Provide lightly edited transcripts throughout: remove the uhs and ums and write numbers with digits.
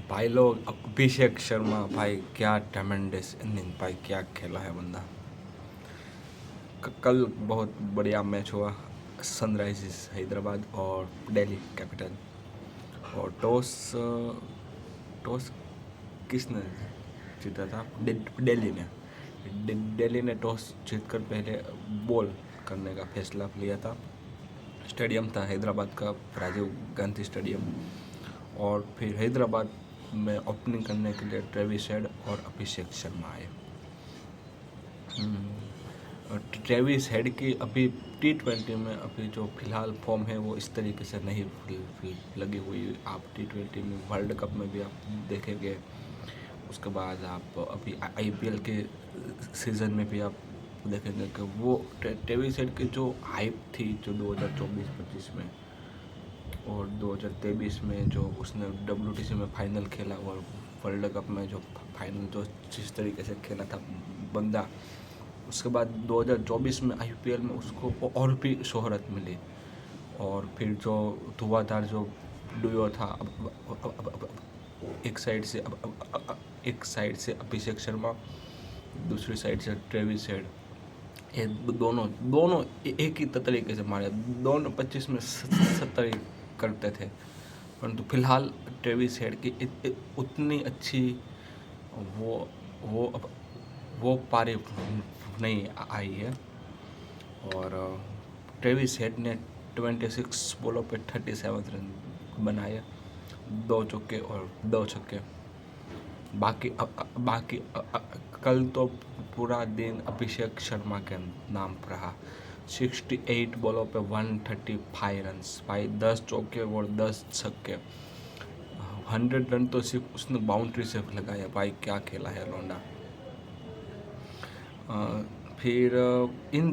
भाई लोग, अभिषेक शर्मा भाई क्या ट्रेमेंडस इनिंग, भाई क्या खेला है बंदा। कल बहुत बढ़िया मैच हुआ सनराइजर्स हैदराबाद और दिल्ली कैपिटल। और टॉस किसने जीता था? दिल्ली ने। दिल्ली ने टॉस जीतकर पहले बॉल करने का फैसला लिया था। स्टेडियम था हैदराबाद का राजीव गांधी स्टेडियम। और फिर हैदराबाद में ओपनिंग करने के लिए ट्रेविस हेड और अभिषेक शर्मा आए। और ट्रेविस हेड की अभी T20 में अभी जो फिलहाल फॉर्म है वो इस तरीके से नहीं लगी हुई। आप T20 में वर्ल्ड कप में भी आप देखेंगे, उसके बाद आप अभी IPL के सीज़न में भी आप देखेंगे कि वो ट्रेविस हेड की जो हाइप थी जो 2024-25 में और 2023 में जो उसने WTC में फाइनल खेला और वर्ल्ड कप में जो फाइनल जो जिस तरीके से खेला था बंदा, उसके बाद 2024 में IPL में उसको और भी शोहरत मिली। और फिर जो धुआंधार जो डुओ था, एक साइड से अभिषेक शर्मा, दूसरी साइड से ट्रेविस हेड, ये दोनों दोनों एक ही तरीके से मारे। दोनों 25 में 70 करते थे, परंतु फिलहाल ट्रेविस हेड की उतनी अच्छी वो वो वो पारी नहीं आई है। और ट्रेविस हेड ने 26 बॉलों पे 37 रन बनाए, 2 चौके और 2 छक्के। बाकी कल तो पूरा दिन अभिषेक शर्मा के नाम पर रहा। 68 बॉलों पे 135 रन, भाई 10 चौके और 10 छक्के। 100 रन तो सिर्फ उसने बाउंड्री से लगाया। भाई क्या खेला है लौंडा। फिर इन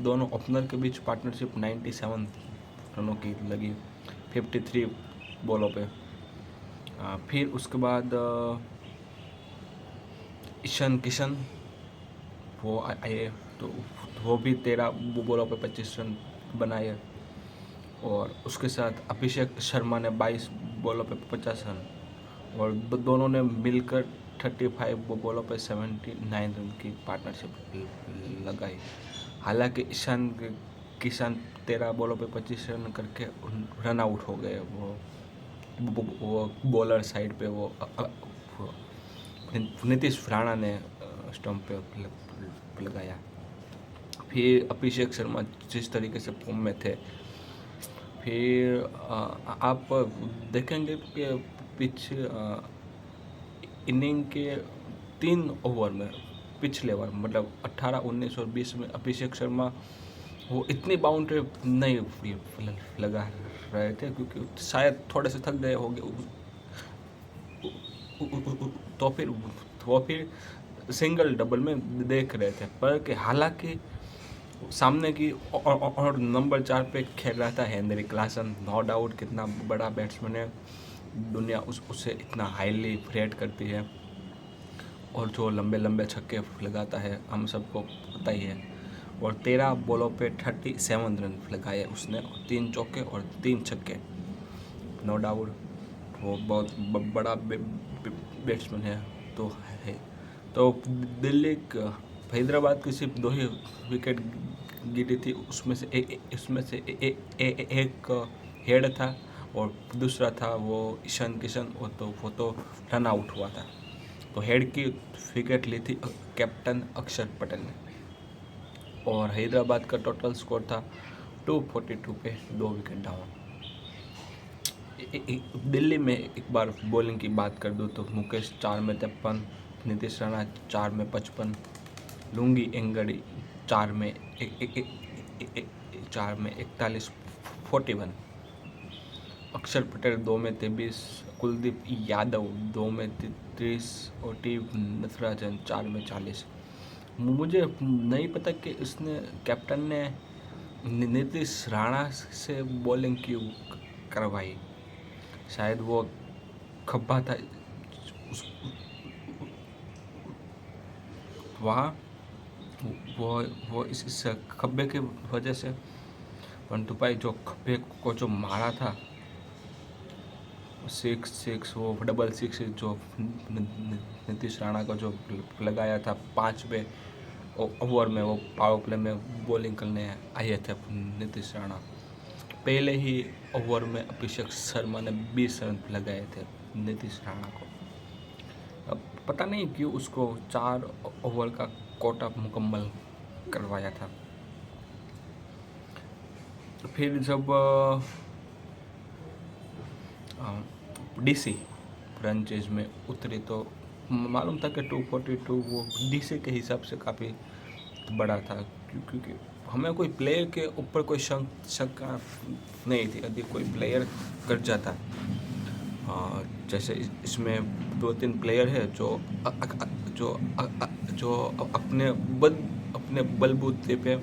दोनों ओपनर के बीच पार्टनरशिप 97 रनों की लगी 53 बॉलों पे। फिर उसके बाद ईशान किशन वो आए, तो वो भी 13 बॉलों पे 25 रन बनाए। और उसके साथ अभिषेक शर्मा ने 22 बॉलों पे 50 रन, और दोनों ने मिलकर 35 बॉलों पे 79 रन की पार्टनरशिप लगाई। हालांकि किसान 13 बॉलों पे 25 रन करके रन आउट हो गए। वो बॉलर साइड पे वो नीतीश राणा ने स्टंप पे लगाया। फिर अभिषेक शर्मा जिस तरीके से फॉर्म में थे, फिर आप देखेंगे कि पिच इनिंग के 3 ओवर में पिछले ओवर मतलब 18, 19 और 20 में अभिषेक शर्मा वो इतनी बाउंड्री नहीं लगा रहे थे, क्योंकि शायद थोड़े से थक गए होंगे। तो फिर सिंगल डबल में देख रहे थे, पर कि हालांकि सामने की और नंबर 4 पे खेल रहा था हेनरिक क्लासन। नो डाउट कितना बड़ा बैट्समैन है, दुनिया उसे इतना हाईली रेट करती है, और जो लंबे लंबे छक्के लगाता है हम सबको पता ही है। और 13 बॉलों पे 37 रन लगाए उसने, 3 चौके और 3 छक्के। नो डाउट वो बहुत बड़ा बैट्समैन है। तो दिल्ली हैदराबाद की सिर्फ 2 ही विकेट गिरी थी, उसमें से एक हेड था और दूसरा था वो ईशान किशन, वो तो रन आउट हुआ था। तो हेड की विकेट ली थी कैप्टन अक्षर पटेल ने। और हैदराबाद का टोटल स्कोर था 242 पे 2 विकेट डाउन। दिल्ली में एक बार बॉलिंग की बात कर दूँ तो मुकेश 4 में 53, नीतीश राणा 4 में 55, लुंगी एंगड़ी 4 में 41, 41, अक्षर पटेल 2 में 23, कुलदीप यादव 2 में 30 और टी नटराजन 4 में 40। मुझे नहीं पता कि उसने कैप्टन ने नीतीश राणा से बॉलिंग क्यों करवाई। शायद वो खब्बा था वहाँ, वो इस खब्बे की वजह से। परंतु भाई जो खब्बे को जो मारा था 6 वो डबल सिक्स जो नीतीश राणा को जो लगाया था 5वें ओवर में, वो पावर प्ले में बॉलिंग करने आए थे नीतीश राणा। पहले ही ओवर में अभिषेक शर्मा ने 20 रन लगाए थे नीतीश राणा को। अब पता नहीं क्यों उसको 4 ओवर का कोटा मुकम्मल करवाया था। फिर जब डीसी रन चेज में उतरी तो मालूम था कि 242 वो डीसी के हिसाब से काफ़ी बड़ा था, क्योंकि हमें कोई प्लेयर के ऊपर कोई शक नहीं थी। यदि कोई प्लेयर कर जाता, जैसे इसमें 2-3 प्लेयर है जो अपने बलबूते पे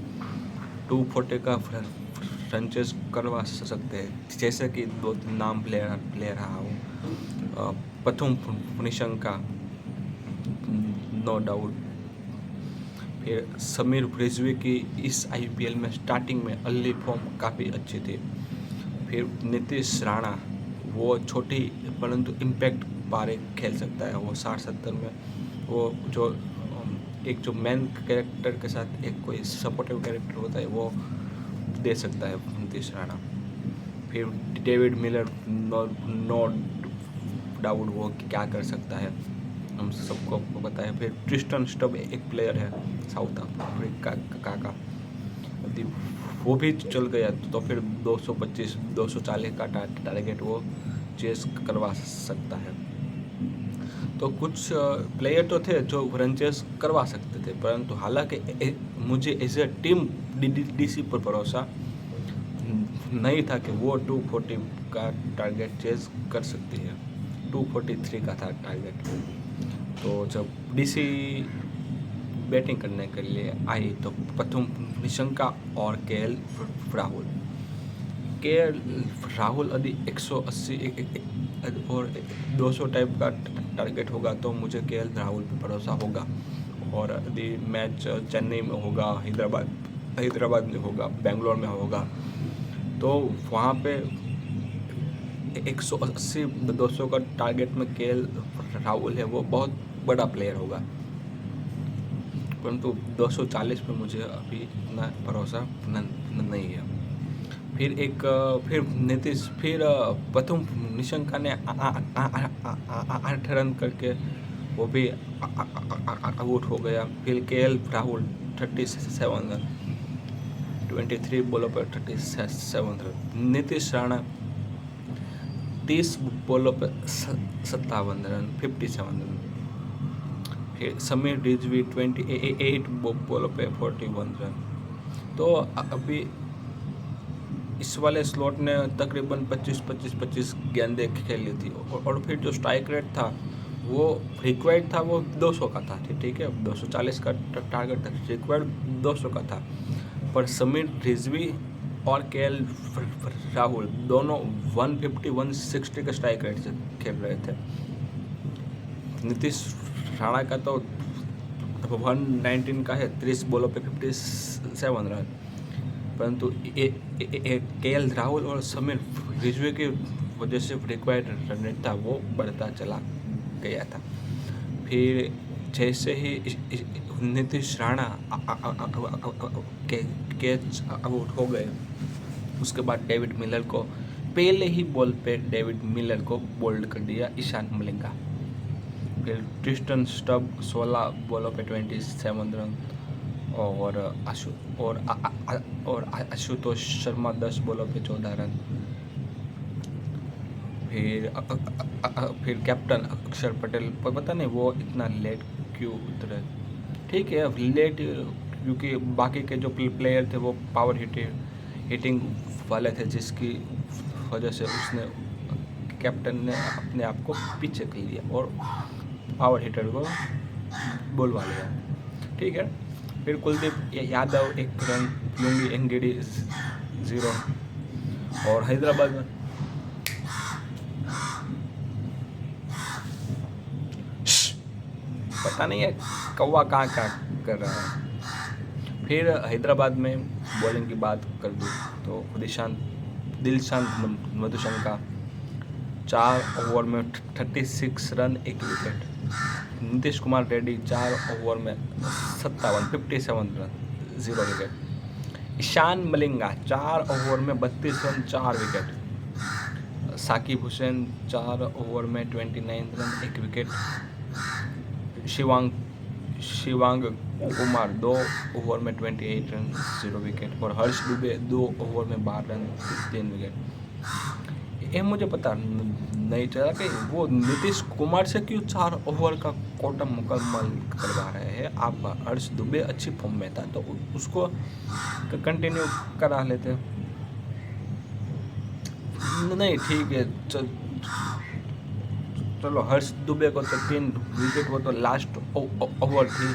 240 का रन चेज करवा सकते हैं। जैसे कि 2-3 नाम ले रहा हूँ। प्रथम निशंका, नो डाउट। फिर समीर रिजवी की इस आईपीएल में स्टार्टिंग में अर्ली फॉर्म काफ़ी अच्छी थी। फिर नीतीश राणा, वो छोटी परंतु इम्पैक्ट पारे खेल सकता है। वो 60-70 में वो जो एक जो मेन कैरेक्टर के साथ एक कोई सपोर्टिव कैरेक्टर होता है वो दे सकता है नीतीश राणा। फिर डेविड मिलर, नो डाउट वो क्या कर सकता है, हम सबको पता है। फिर ट्रिस्टन स्टब एक प्लेयर है साउथ अफ्रीका का, यदि वो भी चल गया तो फिर 225-240 का टारगेट वो चेस करवा सकता है। तो कुछ प्लेयर तो थे जो रन चेस करवा सकते थे, परंतु हालांकि मुझे एज ए टीम डीसी पर भरोसा नहीं था कि वो 240 का टारगेट चेस कर सकती है। 243 का था टारगेट। तो जब डीसी बैटिंग करने के लिए आई तो प्रथम निशंका और केएल राहुल यदि 180 और 200 टाइप का टारगेट होगा तो मुझे केएल राहुल पे भरोसा होगा। और यदि मैच चेन्नई में होगा, हैदराबाद में होगा, बेंगलोर में होगा, तो वहाँ पे 180-200 का टारगेट में केएल राहुल है, वो बहुत बड़ा प्लेयर होगा। परंतु 240 पे मुझे अभी इतना भरोसा नहीं है। फिर नीतीश, फिर प्रथम निशंका ने 8 रन करके वो भी आउट हो गया। फिर केएल राहुल 37 रन, 23 बॉलों पर 37 रन। नीतीश राणा 30 बॉलों पर 57 रन, 57 रन। फिर समीर रिजवी 28 बॉलों पे 41 रन। तो अभी इस वाले स्लॉट ने तकरीबन 25 गेंदें खेली थी। और फिर जो स्ट्राइक रेट था वो रिक्वायर्ड था, वो 200 का था। ठीक है, 240 का टारगेट था, रिक्वायर्ड 200 का था। पर समीर रिजवी और केएल राहुल दोनों 150-160 का स्ट्राइक रेट से खेल रहे थे। नीतीश राणा का तो 119 का है, 30 बॉलों पे 57 रन। परंतु केएल राहुल और समीर रिजवी की वजह से रिक्वायर्ड रन रेट था वो बढ़ता चला गया था। फिर जैसे ही नीतीश राणा कैच आउट हो गए, उसके बाद डेविड मिलर को पहले ही बॉल पे डेविड मिलर को बोल्ड कर दिया ईशान मलिंगा। फिर ट्रिस्टन स्टब 16 बॉलों पे 27 रन और आशुतोष शर्मा 10 बॉलों पे 14 रन। फिर कैप्टन अक्षर पटेल, पता नहीं वो इतना लेट क्यों उतरे। ठीक है, लेट क्योंकि बाकी के जो प्लेयर थे वो पावर हिटिंग वाले थे, जिसकी वजह से उसने कैप्टन ने अपने आप को पीछे कर लिया और पावर हिटर को बुलवा लिया। ठीक है, फिर कुलदीप यादव 1 रन, लुंगी एंगेडी 0। और हैदराबाद में पता नहीं है कौवा कहाँ कर रहा है। फिर हैदराबाद में बॉलिंग की बात कर दूँ तो दिलशान मधुशंका 4 ओवर में 36 run 1 wicket. Nitish Kumar Reddy 4 over में 57 run 0 wicket. Ishan Malinga 4 over में 32 run 4 wicket. Saqib Hussain 4 over में 29 run 1 wicket. Shivang Kumar 2 over में 28 रन 0 विकेट। और हर्ष दुबे 2 ओवर में 12 रन 3 विकेट। ये मुझे पता नहीं चला कि वो नीतीश कुमार से क्यों 4 ओवर का कोटा मुकम्मल करवा रहे हैं। आप हर्ष दुबे अच्छी फॉर्म में था तो उसको कंटिन्यू करा लेते। नहीं ठीक है, चलो हर्ष दुबे को तो 3 विकेट वो तो लास्ट ओवर थी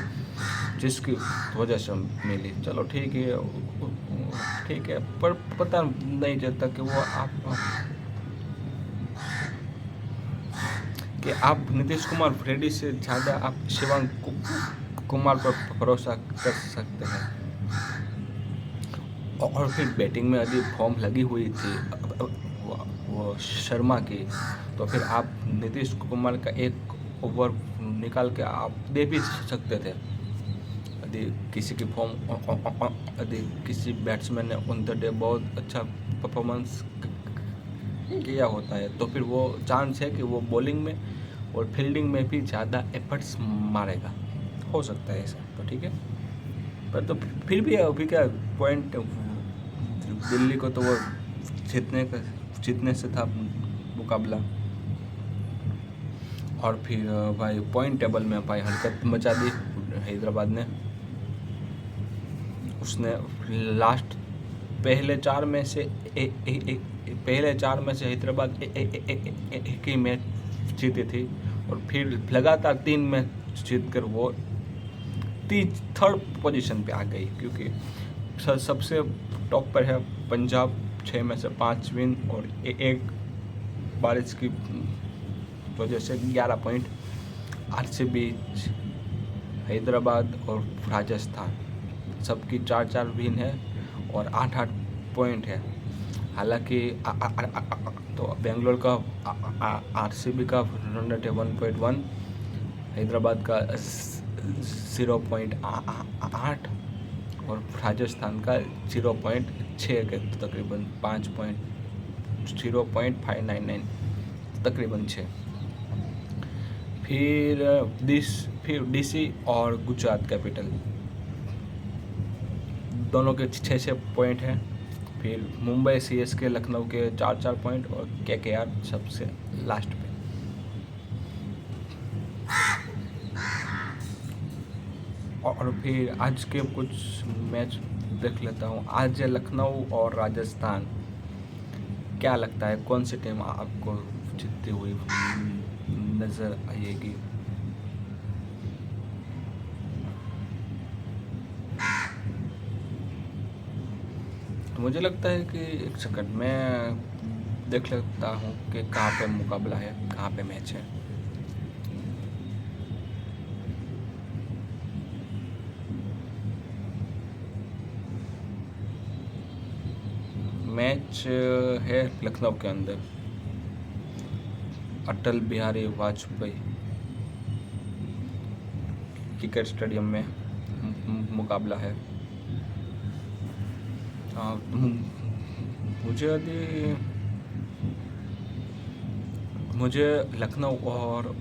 जिसकी वजह से मिली। चलो ठीक है, पर पता नहीं चलता कि वो आप नीतीश कुमार रेड्डी से ज़्यादा आप शिवांग कुमार पर भरोसा कर सकते हैं। और फिर बैटिंग में अभी फॉर्म लगी हुई थी वो शर्मा की, तो फिर आप नीतीश कुमार का 1 ओवर निकाल के आप दे भी सकते थे। यदि किसी की फॉर्म यदि किसी बैट्समैन ने ऑन द डे बहुत अच्छा परफॉर्मेंस किया होता है तो फिर वो चांस है कि वो बॉलिंग में और फील्डिंग में भी ज़्यादा एफर्ट्स मारेगा, हो सकता है ऐसा। तो ठीक है, पर तो फिर भी अभी क्या पॉइंट दिल्ली को तो वो जीतने से था मुकाबला। और फिर भाई पॉइंट टेबल में भाई हरकत मचा दी हैदराबाद ने। उसने लास्ट पहले 4 में से हैदराबाद एक ही मैच जीती थी और फिर लगातार 3 मैच जीतकर वो 3rd पोजीशन पे आ गई, क्योंकि सबसे टॉप पर है पंजाब 6 में से 5 विन और 1 बारिश की वजह से 11 पॉइंट। आरसीबी, हैदराबाद और राजस्थान सबकी 4-4 विन है और 8-8 पॉइंट है। हालांकि तो बेंगलोर का आरसीबी का रन रेट है 1.1, हैदराबाद का 0.8 और राजस्थान का 0.6 के तकरीबन 0.599 तकरीबन 6। फिर डीसी और गुजरात कैपिटल दोनों के 6-6 पॉइंट हैं। फिर मुंबई सीएसके लखनऊ के 4-4 पॉइंट और केकेआर सबसे लास्ट पे। और फिर आज के कुछ मैच देख लेता हूँ। आज है लखनऊ और राजस्थान। क्या लगता है कौन सी टीम आपको जीतती हुई नज़र आएगी? मुझे लगता है कि एक सेकंड में देख लेता हूँ कि कहाँ पे मुकाबला है, कहाँ पे मैच है। मैच है लखनऊ के अंदर अटल बिहारी वाजपेयी क्रिकेट स्टेडियम में मुकाबला है। मुझे लखनऊ और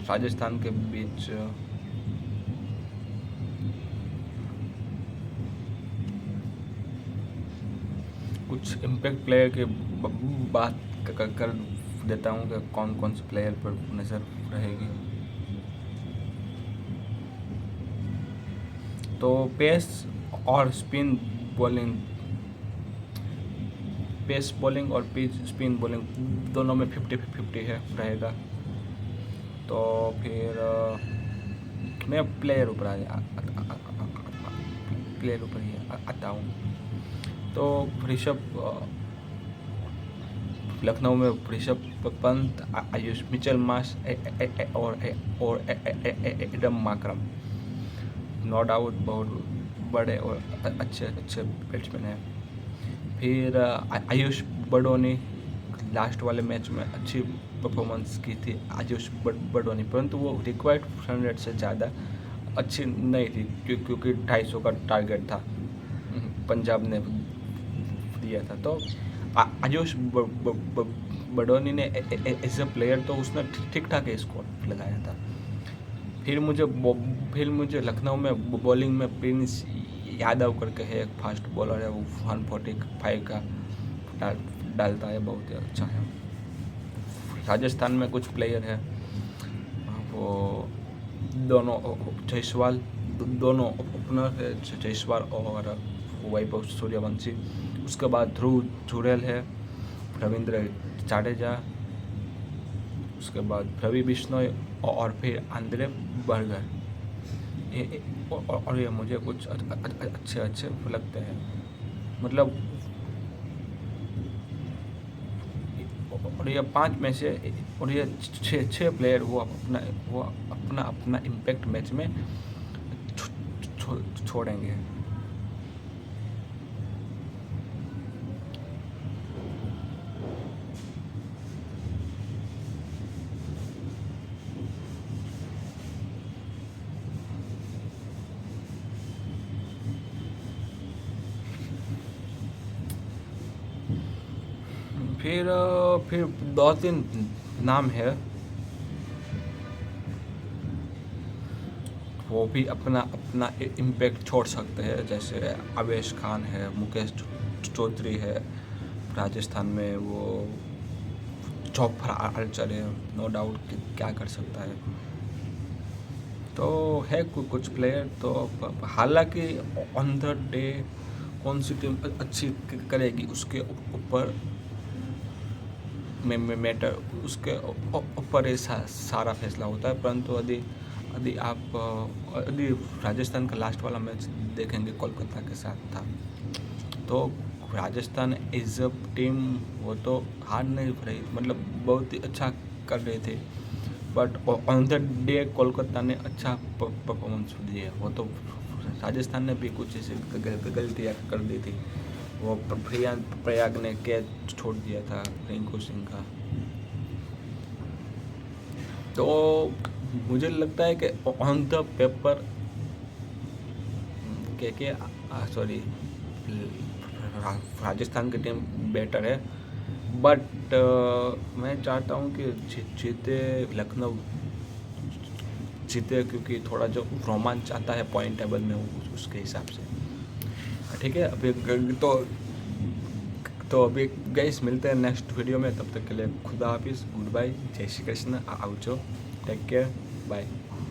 राजस्थान के बीच कुछ इम्पैक्ट प्लेयर की बात कर देता हूँ कि कौन कौन से प्लेयर पर नज़र रहेगी। तो पेस और स्पिन बॉलिंग, पेस बॉलिंग और स्पिन बॉलिंग दोनों में 50-50 है रहेगा। तो फिर मैं प्लेयर ऊपर ही आता हूँ। तो लखनऊ में ऋषभ पंत, आयुष मिचेल मार्श और एडम माकरम नो डाउट बहुत बड़े और अच्छे बैट्समैन हैं। फिर आयुष बडोनी लास्ट वाले मैच में अच्छी परफॉर्मेंस की थी आयुष बडोनी, परंतु वो रिक्वायर्ड रन रेट से ज़्यादा अच्छी नहीं थी क्योंकि 250 का टारगेट था पंजाब ने दिया था। तो आयुष बडोनी ने एज अ प्लेयर तो उसने ठीक ठाक स्कोर लगाया था। फिर मुझे लखनऊ में बॉलिंग में प्रिंस यादव करके है, एक फास्ट बॉलर है, वो 145 का डालता है, बहुत ही अच्छा है। राजस्थान में कुछ प्लेयर है, वो दोनों जायसवाल, दोनों ओपनर है, जायसवाल और वैभव सूर्यवंशी। उसके बाद ध्रुव जुरेल है, रविंद्र जाडेजा, उसके बाद रवि बिश्नोई और फिर आंद्रे बर्गर। और ये मुझे कुछ अच्छे लगते हैं, मतलब। और ये 5 में से और ये 6 प्लेयर वो अपना इम्पैक्ट मैच में छोड़ेंगे। फिर 2-3 नाम है, वो भी अपना इम्पैक्ट छोड़ सकते हैं, जैसे अवेश खान है, मुकेश चौधरी है, राजस्थान में वो चौपर आर्चर है, नो डाउट क्या कर सकता है। तो है कुछ प्लेयर, तो हालांकि ऑन द डे कौन सी टीम अच्छी करेगी उसके ऊपर मैटर, उसके ऊपर ये सारा फैसला होता है। परंतु यदि आप यदि राजस्थान का लास्ट वाला मैच देखेंगे कोलकाता के साथ था, तो राजस्थान एज अ टीम वो तो हार नहीं रही, मतलब बहुत ही अच्छा कर रहे थे, but on the day Kolkata ने अच्छा परफॉर्मेंस दिया। वो तो राजस्थान ने भी कुछ ऐसे गलतियाँ कर दी थी, वो प्रयाग ने कैच छोड़ दिया था रिंकू सिंह का। तो मुझे लगता है कि ऑन द पेपर के सॉरी राजस्थान की टीम बेटर है, बट मैं चाहता हूँ कि जीते लखनऊ जीते, क्योंकि थोड़ा जो रोमांच आता है पॉइंट टेबल में उसके हिसाब से। ठीक है, अभी तो अभी गाइस मिलते हैं नेक्स्ट वीडियो में, तब तक के लिए खुदा हाफिज़, गुड बाय, जय श्री कृष्ण, आवजो, टेक केयर, बाय।